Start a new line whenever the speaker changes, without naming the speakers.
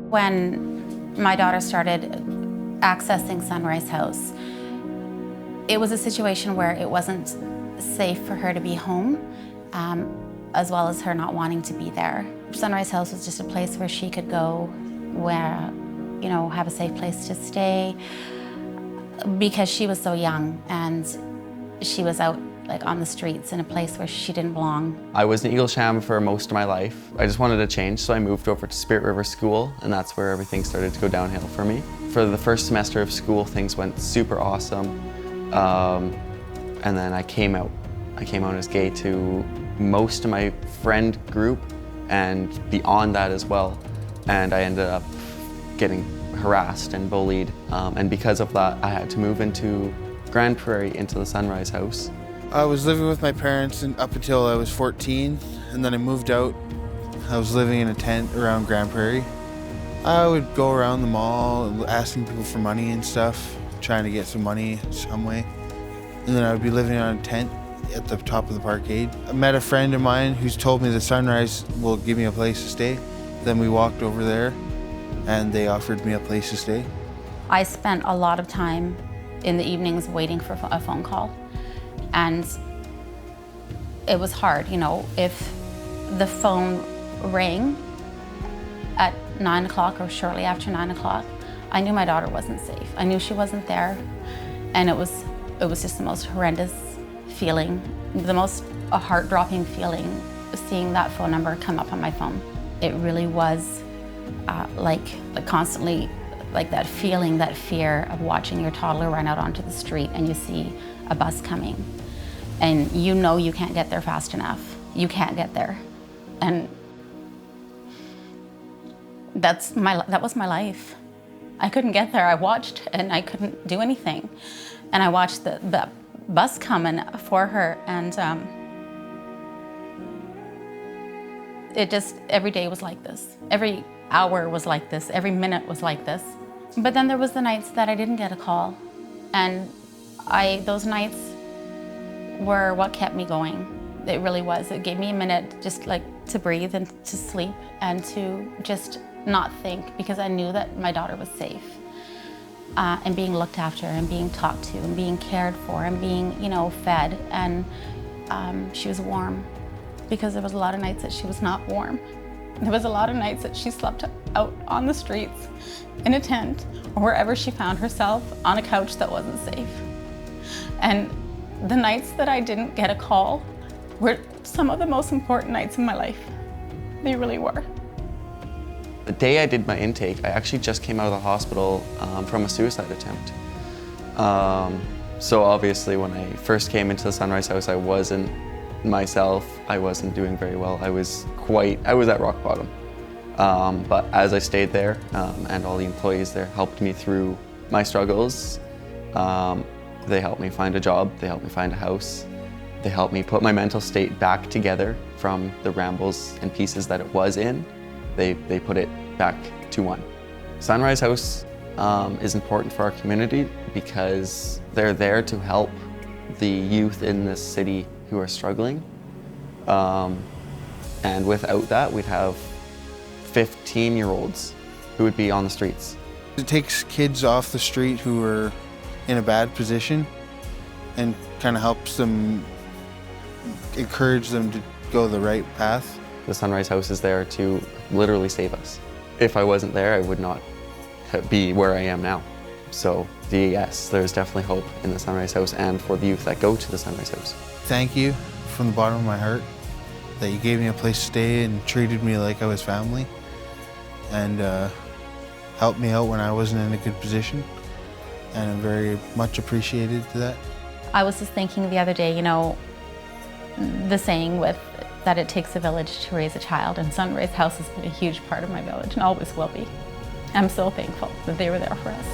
When my daughter started accessing Sunrise House, it was a situation where it wasn't safe for her to be home, as well as her not wanting to be there. Sunrise House was just a place where she could go, where, you know, have a safe place to stay, because she was so young and she was out like on the streets in a place where she didn't belong.
I was in Eaglesham for most of my life. I just wanted to change, so I moved over to Spirit River School, and that's where everything started to go downhill for me. For the first semester of school, things went super awesome. And then I came out as gay to most of my friend group and beyond that as well. And I ended up getting harassed and bullied. And because of that, I had to move into Grand Prairie, into the Sunrise House.
I was living with my parents up until I was 14, and then I moved out. I was living in a tent around Grand Prairie. I would go around the mall asking people for money and stuff, trying to get some money some way. And then I would be living on a tent at the top of the parkade. I met a friend of mine who's told me the Sunrise will give me a place to stay. Then we walked over there and they offered me a place to stay.
I spent a lot of time in the evenings waiting for a phone call. And it was hard, you know, if the phone rang at 9 o'clock or shortly after 9 o'clock, I knew my daughter wasn't safe. I knew she wasn't there. And it was just the most horrendous feeling, the most heart-dropping feeling, seeing that phone number come up on my phone. It really was like constantly, like that feeling, that fear of watching your toddler run out onto the street and you see a bus coming and you know you can't get there fast enough. You can't get there. And that was my life. I couldn't get there. I watched and I couldn't do anything. And I watched the bus coming for her, and it just, every day was like this. Every hour was like this. Every minute was like this. But then there was the nights that I didn't get a call. And those nights were what kept me going. It really was. It gave me a minute just like to breathe and to sleep and to just not think, because I knew that my daughter was safe. And being looked after and being talked to and being cared for and being, you know, fed. And she was warm, because there was a lot of nights that she was not warm. There was a lot of nights that she slept out on the streets, in a tent, or wherever she found herself, on a couch that wasn't safe. And the nights that I didn't get a call were some of the most important nights in my life. They really were.
The day I did my intake, I actually just came out of the hospital from a suicide attempt. So obviously when I first came into the Sunrise House, I wasn't myself. I wasn't doing very well. I was at rock bottom. But as I stayed there, and all the employees there helped me through my struggles, they helped me find a job, they helped me find a house, they helped me put my mental state back together from the rambles and pieces that it was in. They put it back to one. Sunrise House is important for our community because they're there to help the youth in this city who are struggling. And without that, we'd have 15-year-olds who would be on the streets.
It takes kids off the street who are in a bad position and kind of helps them, encourage them to go the right path.
The Sunrise House is there to literally save us. If I wasn't there, I would not be where I am now. So yes, there's definitely hope in the Sunrise House and for the youth that go to the Sunrise House.
Thank you from the bottom of my heart that you gave me a place to stay and treated me like I was family, and helped me out when I wasn't in a good position, and I'm very much appreciated to that.
I was just thinking the other day, you know, the saying that it takes a village to raise a child, and Sunrise House has been a huge part of my village and always will be. I'm so thankful that they were there for us.